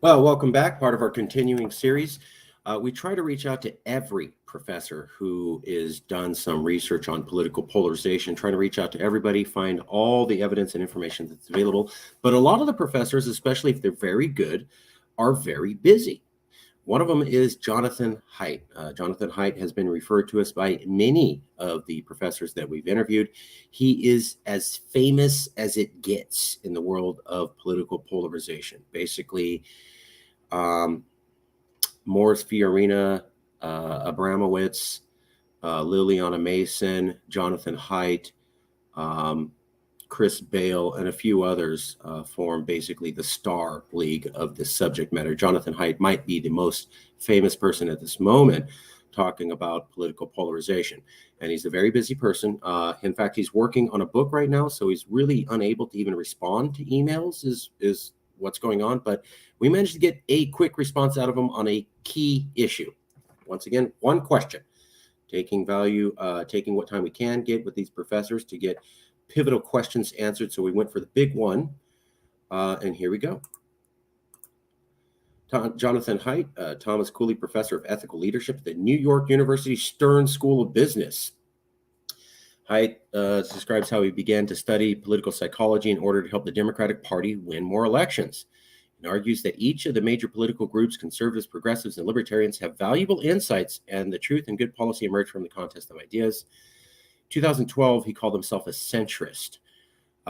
Well, welcome back. Part of our continuing series. We try to reach out to every professor who is done some research on political polarization, trying to reach out to everybody, find all the evidence and information that's available. But a lot of the professors, especially if they're very good, are very busy. One of them is Jonathan Haidt. Jonathan Haidt has been referred to us by many of the professors that we've interviewed. He is as famous as it gets in the world of political polarization. Basically, um, Morris Fiorina, Abramowitz, Liliana Mason, Jonathan Haidt, um, Chris Bale, and a few others form basically the star league of this subject matter. Jonathan Haidt might be the most famous person at this moment talking about political polarization. And he's a very busy person. In fact, he's working on a book right now, so he's really unable to even respond to emails is what's going on. But we managed to get a quick response out of him on a key issue. Once again, one question. Taking what time we can get with these professors to get pivotal questions answered. So we went for the big one, and here we go. Jonathan Haidt, Thomas Cooley Professor of Ethical Leadership at the New York University Stern School of Business. Haidt describes how he began to study political psychology in order to help the Democratic Party win more elections, and argues that each of the major political groups, conservatives, progressives, and libertarians, have valuable insights, and the truth and good policy emerge from the contest of ideas. 2012, he called himself a centrist.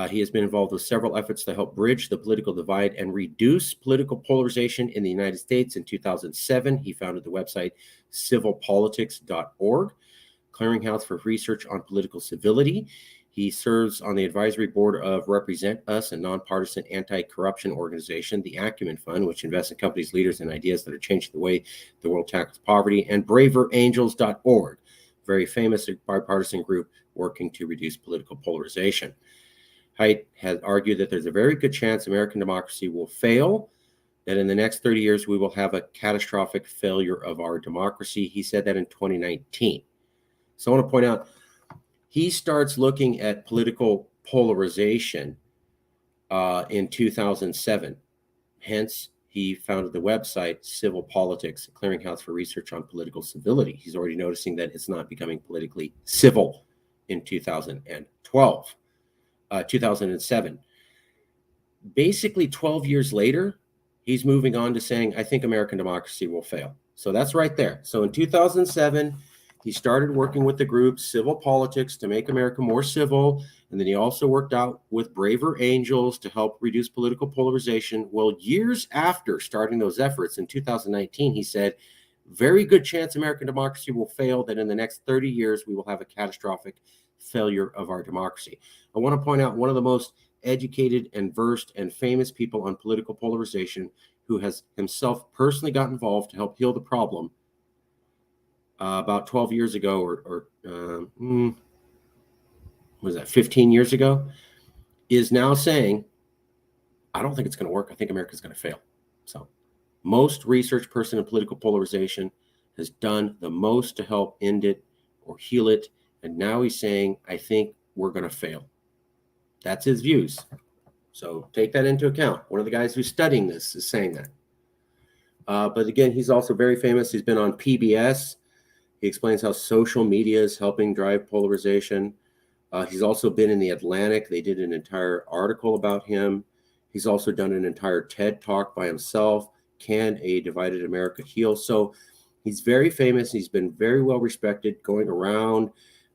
He has been involved with several efforts to help bridge the political divide and reduce political polarization in the United States. In 2007, he founded the website civilpolitics.org, clearinghouse for research on political civility. He serves on the advisory board of Represent Us, a nonpartisan anti-corruption organization, the Acumen Fund, which invests in companies, leaders, and ideas that are changing the way the world tackles poverty, and braverangels.org, very famous bipartisan group working to reduce political polarization. Haidt has argued that there's a very good chance American democracy will fail, that in the next 30 years we will have a catastrophic failure of our democracy. He said that in 2019. So I want to point out, he starts looking at political polarization in 2007. Hence, he founded the website Civil Politics, a clearinghouse for research on political civility. He's already noticing that it's not becoming politically civil in 2007. Basically, 12 years later, he's moving on to saying, I think American democracy will fail. So that's right there. So in 2007, he started working with the group Civil Politics to make America more civil. And then he also worked out with Braver Angels to help reduce political polarization. Well, years after starting those efforts in 2019, he said, very good chance American democracy will fail, that in the next 30 years, we will have a catastrophic failure of our democracy. I want to point out one of the most educated and versed and famous people on political polarization, who has himself personally got involved to help heal the problem about 12 years ago, or was that 15 years ago, is now saying, I don't think it's going to work. I think America's going to fail. So most research person in political polarization has done the most to help end it or heal it. And now he's saying, I think we're going to fail. That's his views. So take that into account. One of the guys who's studying this is saying that. But again, he's also very famous. He's been on PBS. He explains how social media is helping drive polarization. He's also been in The Atlantic. They did an entire article about him. He's also done an entire TED Talk by himself, Can a Divided America Heal? So he's very famous. He's been very well respected, going around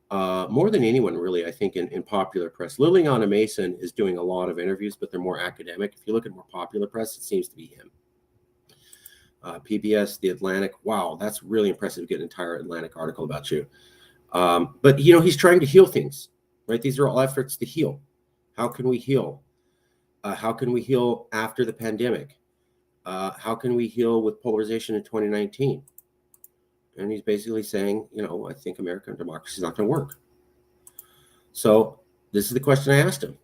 more than anyone, really, I think, in popular press. Liliana Mason is doing a lot of interviews, but they're more academic. If you look at more popular press, it seems to be him. PBS, The Atlantic. Wow, that's really impressive to get an entire Atlantic article about you. But, he's trying to heal things, right? These are all efforts to heal. How can we heal? How can we heal after the pandemic? How can we heal with polarization in 2019? And he's basically saying, I think American democracy is not going to work. So this is the question I asked him.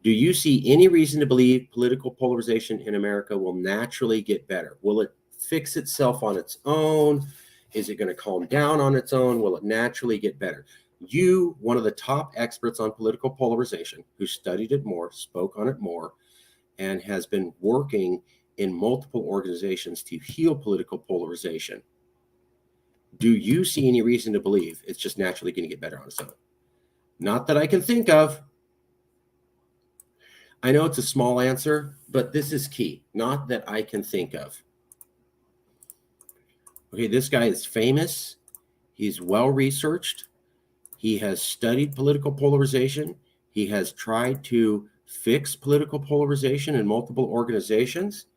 Do you see any reason to believe political polarization in America will naturally get better? Will it fix itself on its own? Is it going to calm down on its own? Will it naturally get better? You, one of the top experts on political polarization, who studied it more, spoke on it more, and has been working in multiple organizations to heal political polarization. Do you see any reason to believe it's just naturally going to get better on its own? Not that I can think of. I know it's a small answer, but this is key. Not that I can think of. Okay, this guy is famous. He's well researched. He has studied political polarization. He has tried to fix political polarization in multiple organizations.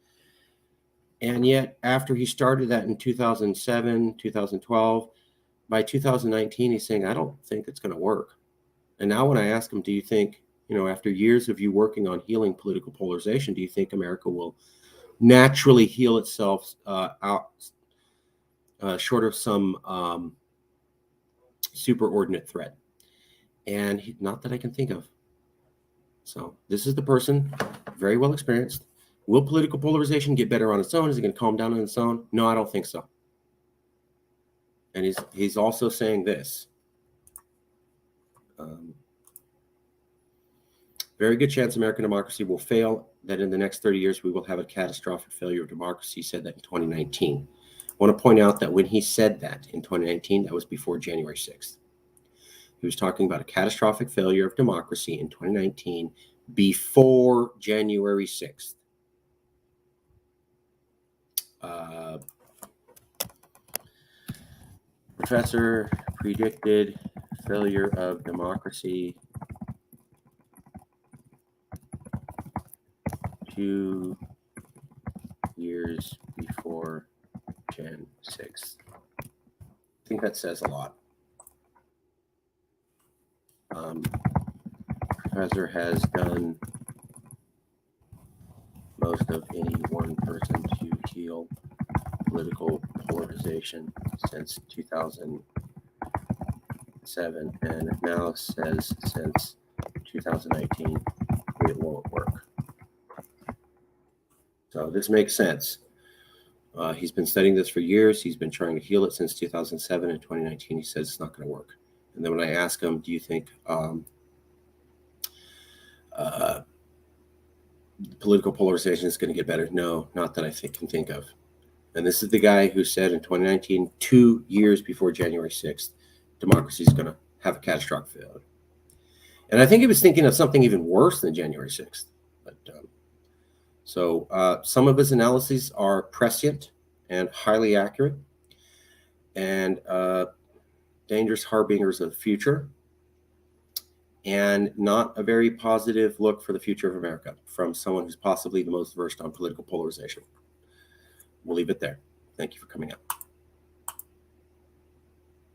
And yet, after he started that in 2007, 2012, by 2019, he's saying, I don't think it's going to work. And now when I ask him, do you think, after years of you working on healing political polarization, do you think America will naturally heal itself out short of some superordinate threat? And not that I can think of. So this is the person, very well experienced. Will political polarization get better on its own? Is it going to calm down on its own? No, I don't think so. And he's also saying this. Very good chance American democracy will fail, that in the next 30 years we will have a catastrophic failure of democracy. He said that in 2019. I want to point out that when he said that in 2019, that was before January 6th. He was talking about a catastrophic failure of democracy in 2019 before January 6th. Professor predicted failure of democracy 2 years before Jan 6th. I think that says a lot. Professor has done most of any one person to heal political polarization since 2007, and now says since 2019 it won't work. So this makes sense. He's been studying this for years. He's been trying to heal it since 2007. In 2019, he says it's not going to work. And then when I ask him, do you think political polarization is going to get better? No, not that I can think of. And this is the guy who said in 2019, 2 years before January 6th, democracy is going to have a catastrophic failure. And I think he was thinking of something even worse than January 6th. But so some of his analyses are prescient and highly accurate and dangerous harbingers of the future, and not a very positive look for the future of America from someone who's possibly the most versed on political polarization. We'll leave it there. Thank you for coming out.